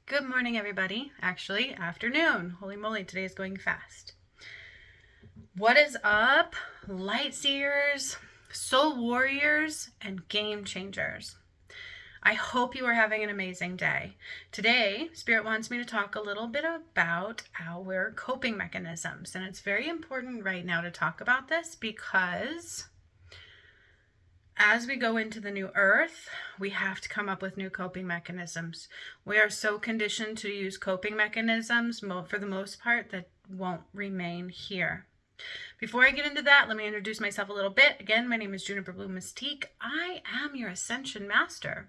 Good morning, everybody. Actually, afternoon. Holy moly, today is going fast. What is up, light seers, soul warriors, and game changers? I hope you are having an amazing day. Today, Spirit wants me to talk a little bit about our coping mechanisms, and it's very important right now to talk about this because as we go into the new earth, we have to come up with new coping mechanisms. We are so conditioned to use coping mechanisms for the most part that won't remain here. Before I get into that, let me introduce myself a little bit. Again, my name is Juniper Mystique. I am your ascension master.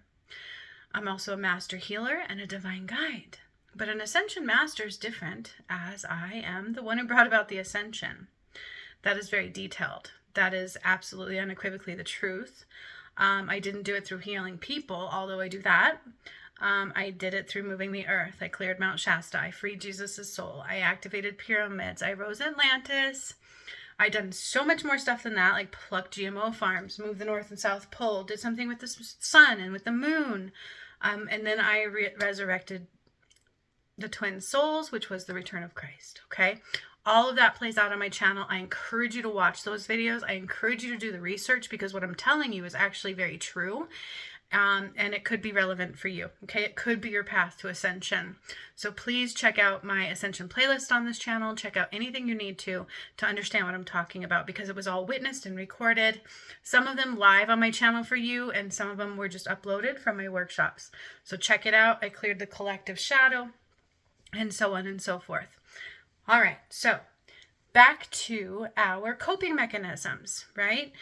I'm also a master healer and a divine guide. But an ascension master is different, as I am the one who brought about the ascension. That is very detailed. That is absolutely unequivocally the truth. I didn't do it through healing people, although I do that. I did it through moving the earth. I cleared Mt Shasta. I freed Jesus' soul. I activated pyramids. I rose Atlantis. I done so much more stuff than that, like plucked GMO farms, moved the North and South Pole, did something with the sun and with the moon. And then I resurrected the twin souls, which was the return of Christ. Okay. All of that plays out on my channel. I encourage you to watch those videos. I encourage you to do the research because what I'm telling you is actually very true. And it could be relevant for you. Okay. It could be your path to ascension. So please check out my ascension playlist on this channel. Check out anything you need to understand what I'm talking about because it was all witnessed and recorded. Some of them live on my channel for you and some of them were just uploaded from my workshops. So check it out. I cleared the collective shadow and so on and so forth. All right, so back to our coping mechanisms, right?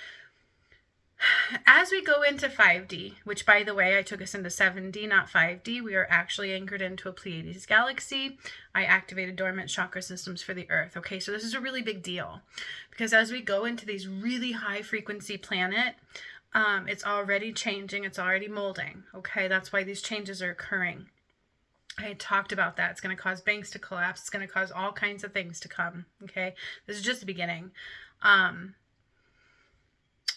As we go into 5D, which by the way, I took us into 7D, not 5D. We are actually anchored into a Pleiades galaxy. I activated dormant chakra systems for the earth. Okay, so this is a really big deal because as we go into these really high frequency planet, it's already changing. It's already molding. Okay, that's why these changes are occurring. I had talked about that. It's going to cause banks to collapse. It's going to cause all kinds of things to come. Okay. This is just the beginning.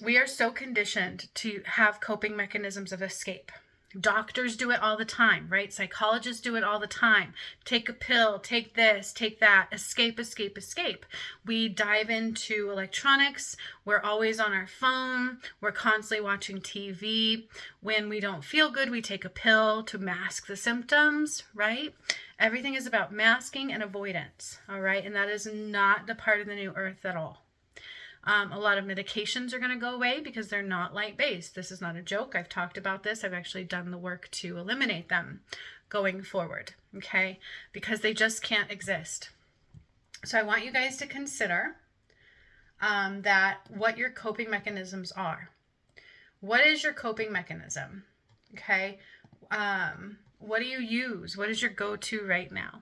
We are so conditioned to have coping mechanisms of escape. Doctors do it all the time, right? Psychologists do it all the time. Take a pill, take this, take that, escape, escape, escape. We dive into electronics. We're always on our phone. We're constantly watching TV. When we don't feel good, we take a pill to mask the symptoms, right? Everything is about masking and avoidance, all right? And that is not the part of the new earth at all. A lot of medications are going to go away because they're not light-based. This is not a joke. I've talked about this. I've actually done the work to eliminate them going forward, okay? Because they just can't exist. So I want you guys to consider that what your coping mechanisms are. What is your coping mechanism, okay? What do you use? What is your go-to right now?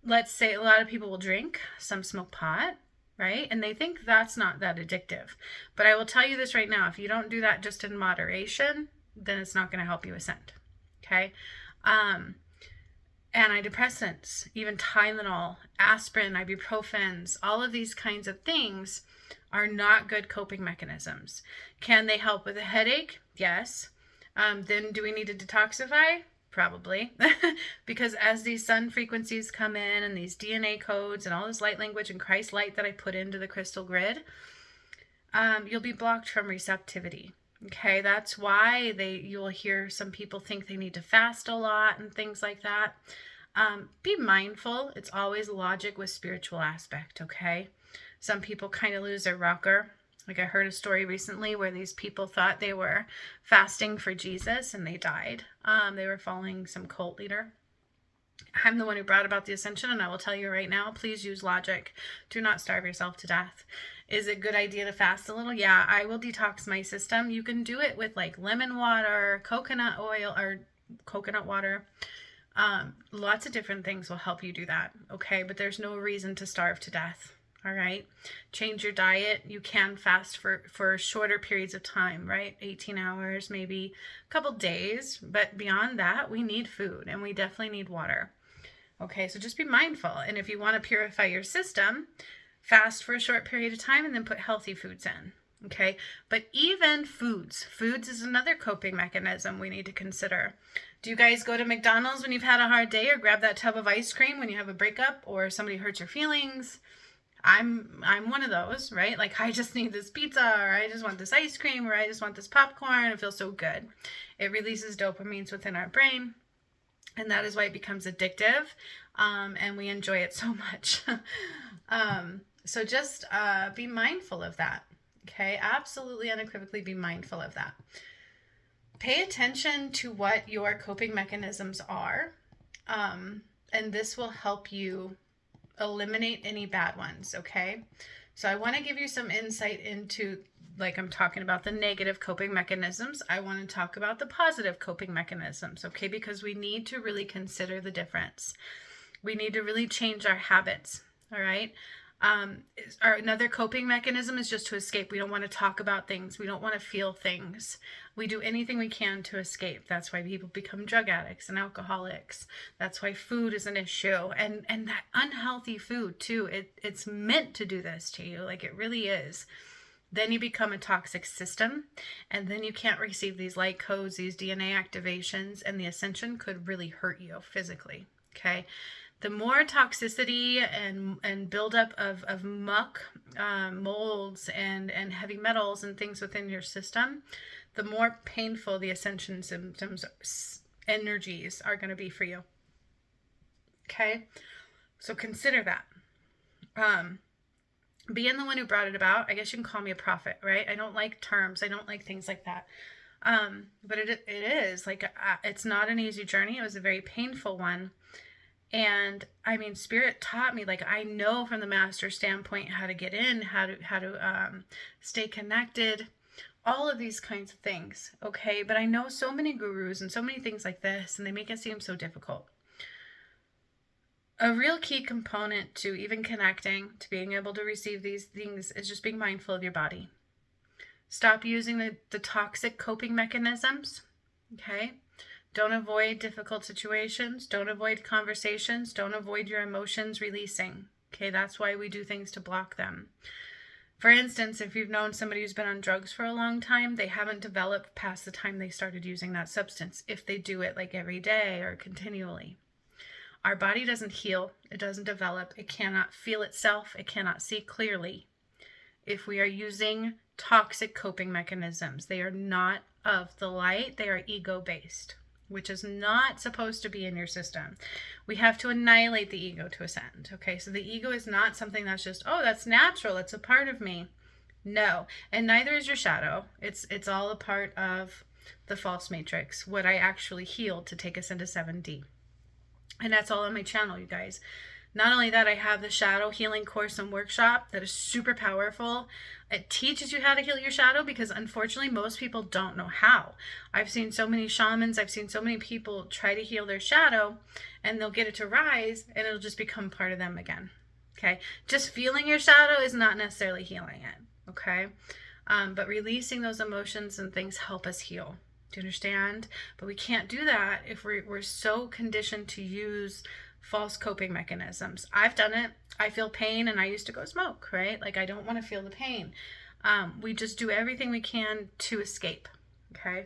Let's say a lot of people will drink. Some smoke pot. Right? And they think that's not that addictive. But I will tell you this right now, if you don't do that just in moderation, then it's not going to help you ascend. Okay? Antidepressants, even Tylenol, aspirin, ibuprofens, all of these kinds of things are not good coping mechanisms. Can they help with a headache? Yes. Then do we need to detoxify? Probably, because as these sun frequencies come in and these DNA codes and all this light language and Christ light that I put into the crystal grid, you'll be blocked from receptivity. Okay, that's why you'll hear some people think they need to fast a lot and things like that. Be mindful. It's always logic with spiritual aspect, okay? Some people kind of lose their rocker. Like I heard a story recently where these people thought they were fasting for Jesus and they died. They were following some cult leader. I'm the one who brought about the ascension and I will tell you right now, please use logic. Do not starve yourself to death. Is it a good idea to fast a little? Yeah, I will detox my system. You can do it with like lemon water, coconut oil, or coconut water. Lots of different things will help you do that. Okay, but there's no reason to starve to death. All right. Change your diet. You can fast for shorter periods of time, right? 18 hours, maybe a couple days. But beyond that, we need food and we definitely need water. Okay. So just be mindful. And if you want to purify your system, fast for a short period of time and then put healthy foods in. Okay, but even foods is another coping mechanism we need to consider. Do you guys go to McDonald's when you've had a hard day, or grab that tub of ice cream when you have a breakup or somebody hurts your feelings? I'm one of those, right? Like, I just need this pizza, or I just want this ice cream, or I just want this popcorn. It feels so good. It releases dopamines within our brain, and that is why it becomes addictive, and we enjoy it so much. So just be mindful of that. Okay, absolutely unequivocally be mindful of that. Pay attention to what your coping mechanisms are, and this will help you eliminate any bad ones, okay? So I want to give you some insight into, like I'm talking about the negative coping mechanisms. I want to talk about the positive coping mechanisms, okay? Because we need to really consider the difference. We need to really change our habits, all right? Another coping mechanism is just to escape. We don't want to talk about things. We don't want to feel things. We do anything we can to escape. That's why people become drug addicts and alcoholics. That's why food is an issue. And that unhealthy food too, it's meant to do this to you. Like, it really is. Then you become a toxic system, and then you can't receive these light codes, these DNA activations, and the ascension could really hurt you physically, okay? The more toxicity and buildup of muck, molds, and heavy metals and things within your system, the more painful the ascension symptoms, energies are going to be for you. Okay? So consider that. Being the one who brought it about, I guess you can call me a prophet, right? I don't like terms. I don't like things like that. But it is. Like, it's not an easy journey. It was a very painful one. And I mean, Spirit taught me, like, I know from the master standpoint how to get in, how to stay connected, all of these kinds of things. Okay. But I know so many gurus and so many things like this, and they make it seem so difficult. A real key component to even connecting, to being able to receive these things, is just being mindful of your body. Stop using the toxic coping mechanisms. Okay. Don't avoid difficult situations. Don't avoid conversations. Don't avoid your emotions releasing. Okay, that's why we do things to block them. For instance, if you've known somebody who's been on drugs for a long time, they haven't developed past the time they started using that substance, if they do it like every day or continually. Our body doesn't heal. It doesn't develop. It cannot feel itself. It cannot see clearly if we are using toxic coping mechanisms. They are not of the light. They are ego-based, which is not supposed to be in your system. We have to annihilate the ego to ascend. Okay, so the ego is not something that's just, oh, that's natural, it's a part of me. No, and neither is your shadow. It's all a part of the false matrix, what I actually healed to take us into 7D. And that's all on my channel, you guys. Not only that, I have the shadow healing course and workshop that is super powerful. It teaches you how to heal your shadow, because unfortunately most people don't know how. I've seen so many shamans, I've seen so many people try to heal their shadow, and they'll get it to rise and it'll just become part of them again. Okay, just feeling your shadow is not necessarily healing it. Okay, but releasing those emotions and things help us heal. Do you understand? But we can't do that if we're so conditioned to use false coping mechanisms. I've done it. I feel pain and I used to go smoke, right? Like, I don't want to feel the pain. We just do everything we can to escape. Okay.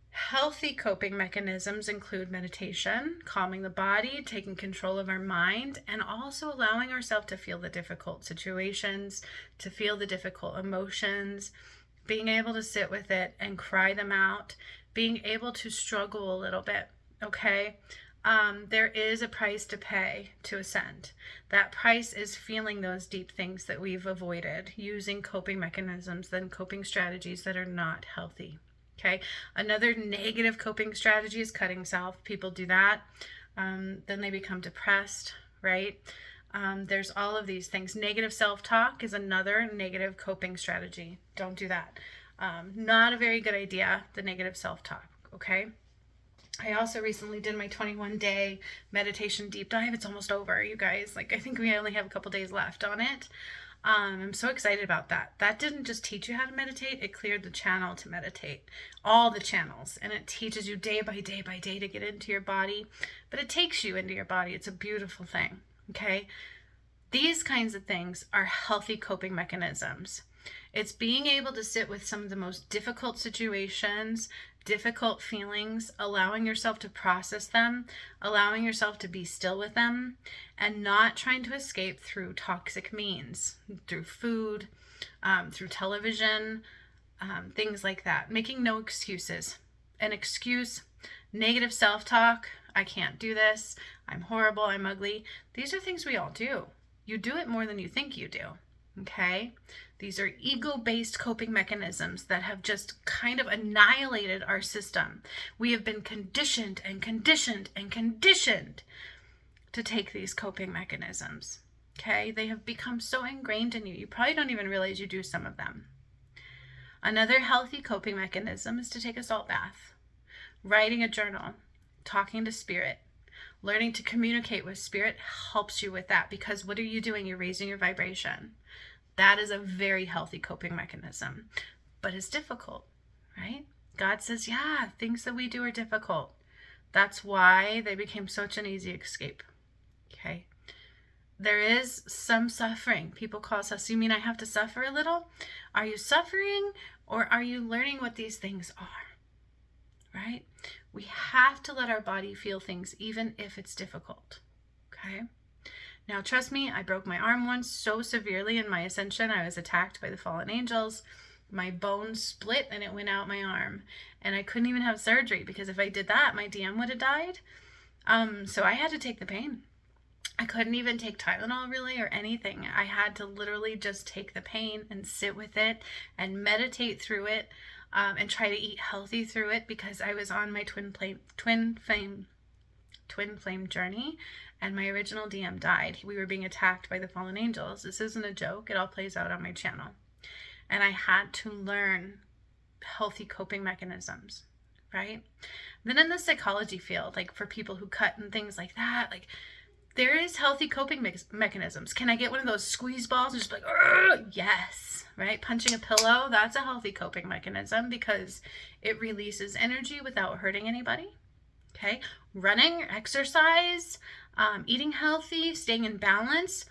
Healthy coping mechanisms include meditation, calming the body, taking control of our mind, and also allowing ourselves to feel the difficult situations, to feel the difficult emotions, being able to sit with it and cry them out, being able to struggle a little bit. Okay. There is a price to pay to ascend. That price is feeling those deep things that we've avoided, using coping mechanisms and coping strategies that are not healthy. Okay. Another negative coping strategy is cutting self. People do that. Then they become depressed, right? There's all of these things. Negative self-talk is another negative coping strategy. Don't do that. Not a very good idea, the negative self-talk. Okay. I also recently did my 21-day meditation deep dive. It's almost over, you guys. Like, I think we only have a couple days left on it. I'm so excited about that. That didn't just teach you how to meditate. It cleared the channel to meditate, all the channels. And it teaches you day by day by day to get into your body. But it takes you into your body. It's a beautiful thing. Okay. These kinds of things are healthy coping mechanisms. It's being able to sit with some of the most difficult situations, difficult feelings, allowing yourself to process them, allowing yourself to be still with them, and not trying to escape through toxic means, through food, through television, things like that. Making no excuses. An excuse, negative self-talk, I can't do this, I'm horrible, I'm ugly. These are things we all do. You do it more than you think you do. Okay? These are ego-based coping mechanisms that have just kind of annihilated our system. We have been conditioned and conditioned and conditioned to take these coping mechanisms. Okay? They have become so ingrained in you. You probably don't even realize you do some of them. Another healthy coping mechanism is to take a salt bath. Writing a journal. Talking to spirit. Learning to communicate with spirit helps you with that, because what are you doing? You're raising your vibration. That is a very healthy coping mechanism, but it's difficult, right? God says, yeah, things that we do are difficult. That's why they became such an easy escape, okay? There is some suffering. People call us, you mean I have to suffer a little? Are you suffering, or are you learning what these things are, right? We have to let our body feel things, even if it's difficult, okay? Now, trust me, I broke my arm once so severely in my ascension. I was attacked by the fallen angels. My bone split and it went out my arm. And I couldn't even have surgery, because if I did that, my DM would have died. So I had to take the pain. I couldn't even take Tylenol really or anything. I had to literally just take the pain and sit with it and meditate through it, and try to eat healthy through it, because I was on my twin flame journey, and my original DM died. We were being attacked by the fallen angels. This isn't a joke. It all plays out on my channel. And I had to learn healthy coping mechanisms, right? Then in the psychology field, like for people who cut and things like that, like there is healthy coping mechanisms. Can I get one of those squeeze balls and just like, yes, right? Punching a pillow, that's a healthy coping mechanism, because it releases energy without hurting anybody. Okay, running, exercise, eating healthy, staying in balance,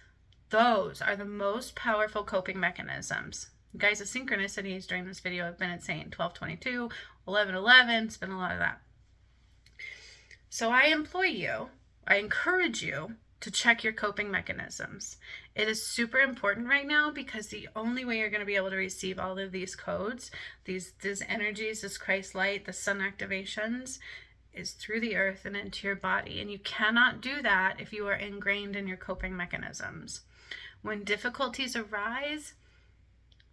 those are the most powerful coping mechanisms. Guys, the synchronicities during this video have been insane. 1222, 1111, it's been a lot of that. So I encourage you to check your coping mechanisms. It is super important right now, because the only way you're going to be able to receive all of these codes, these energies, this Christ light, the sun activations, is through the earth and into your body. And you cannot do that if you are ingrained in your coping mechanisms. When difficulties arise,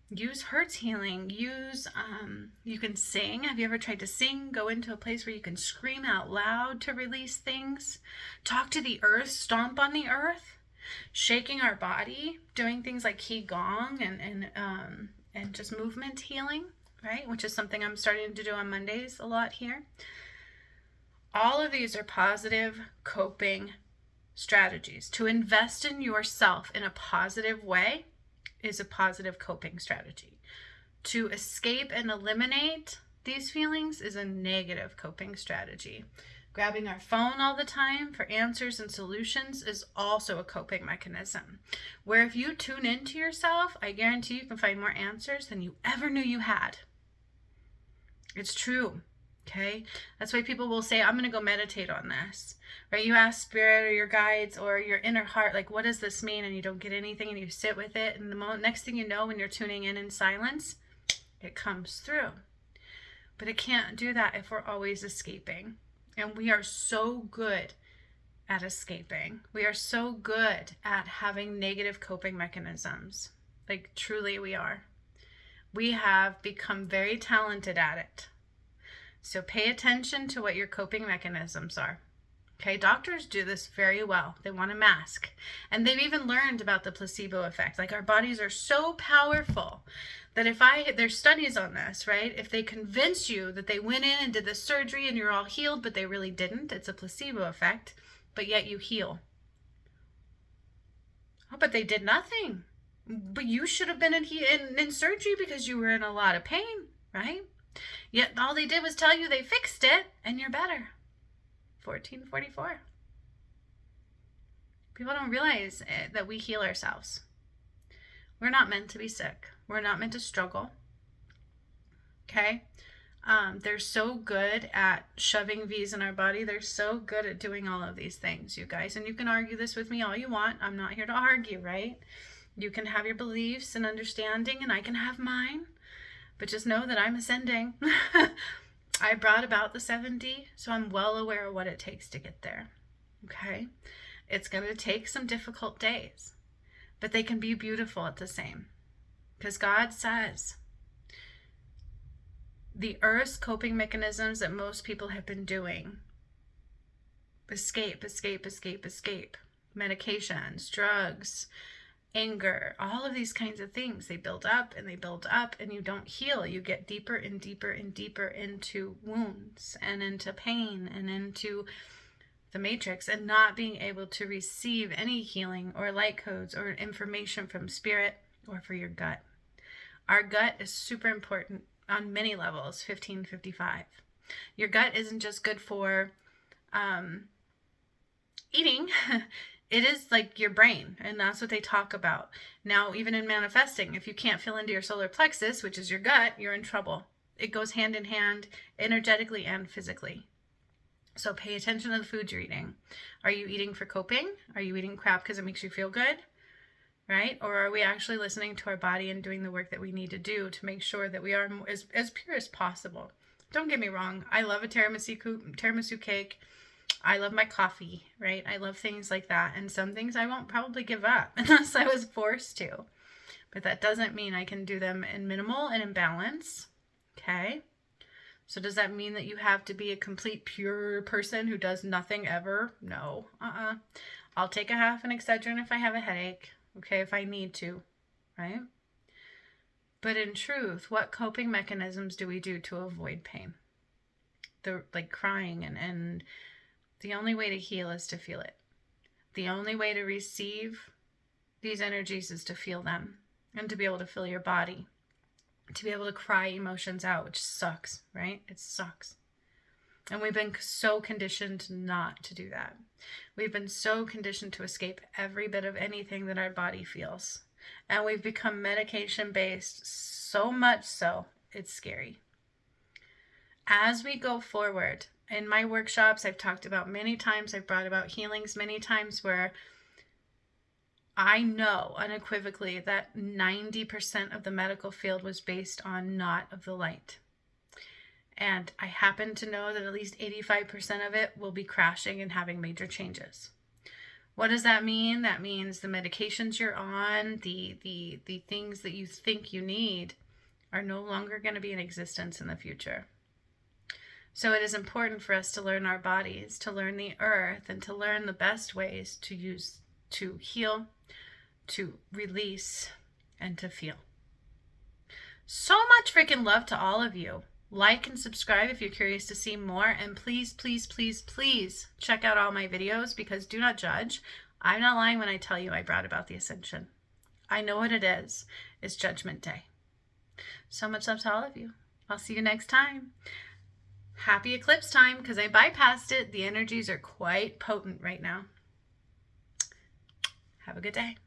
use Hertz healing. You can sing. Have you ever tried to sing? Go into a place where you can scream out loud to release things. Talk to the earth, stomp on the earth, shaking our body, doing things like Qigong and just movement healing, right? Which is something I'm starting to do on Mondays a lot here. All of these are positive coping strategies. To invest in yourself in a positive way is a positive coping strategy. To escape and eliminate these feelings is a negative coping strategy. Grabbing our phone all the time for answers and solutions is also a coping mechanism. Where if you tune into yourself, I guarantee you can find more answers than you ever knew you had. It's true. Okay, that's why people will say, I'm going to go meditate on this, right? You ask spirit or your guides or your inner heart, like, what does this mean? And you don't get anything, and you sit with it. And the next thing you know, when you're tuning in silence, it comes through. But it can't do that if we're always escaping. And we are so good at escaping. We are so good at having negative coping mechanisms. Like, truly we are. We have become very talented at it. So pay attention to what your coping mechanisms are. Okay, doctors do this very well. They want to mask. And they've even learned about the placebo effect. Like, our bodies are so powerful that there's studies on this, right? If they convince you that they went in and did the surgery and you're all healed, but they really didn't, it's a placebo effect, but yet you heal. Oh, but they did nothing. But you should have been in surgery because you were in a lot of pain, right? Yet all they did was tell you they fixed it and you're better. 1444. People don't realize that we heal ourselves. We're not meant to be sick. We're not meant to struggle. Okay? They're so good at shoving V's in our body. They're so good at doing all of these things, you guys. And you can argue this with me all you want. I'm not here to argue, right? You can have your beliefs and understanding, and I can have mine. But just know that I'm ascending. I brought about the 7D, so I'm well aware of what it takes to get there. Okay? It's going to take some difficult days, but they can be beautiful at the same. Because God says the Earth's coping mechanisms that most people have been doing, escape, medications, drugs, anger, all of these kinds of things, they build up and you don't heal. You get deeper and deeper and deeper into wounds and into pain and into the matrix, and not being able to receive any healing or light codes or information from spirit or for your gut. Our gut is super important on many levels. 1555. Your gut isn't just good for eating. It is like your brain, and that's what they talk about. Now, even in manifesting, if you can't feel into your solar plexus, which is your gut, you're in trouble. It goes hand in hand, energetically and physically. So pay attention to the foods you're eating. Are you eating for coping? Are you eating crap because it makes you feel good? Right? Or are we actually listening to our body and doing the work that we need to do to make sure that we are as pure as possible? Don't get me wrong. I love a tiramisu cake. I love my coffee, right? I love things like that. And some things I won't probably give up unless I was forced to. But that doesn't mean I can do them in minimal and in balance. Okay? So does that mean that you have to be a complete pure person who does nothing ever? No. I'll take a half an Excedrin if I have a headache. Okay, if I need to, right? But in truth, what coping mechanisms do we do to avoid pain? Like crying and the only way to heal is to feel it. The only way to receive these energies is to feel them and to be able to feel your body, to be able to cry emotions out, which sucks, right? It sucks. And we've been so conditioned not to do that. We've been so conditioned to escape every bit of anything that our body feels. And we've become medication-based so much so, it's scary. As we go forward, in my workshops, I've talked about many times, I've brought about healings many times where I know unequivocally that 90% of the medical field was based on not of the light. And I happen to know that at least 85% of it will be crashing and having major changes. What does that mean? That means the medications you're on, the things that you think you need are no longer going to be in existence in the future. So it is important for us to learn our bodies, to learn the earth, and to learn the best ways to use to heal, to release, and to feel. So much freaking love to all of you. Like and subscribe if you're curious to see more. And please, please, please, please check out all my videos, because do not judge. I'm not lying when I tell you I brought about the ascension. I know what it is. It's Judgment Day. So much love to all of you. I'll see you next time. Happy eclipse time, because I bypassed it. The energies are quite potent right now. Have a good day.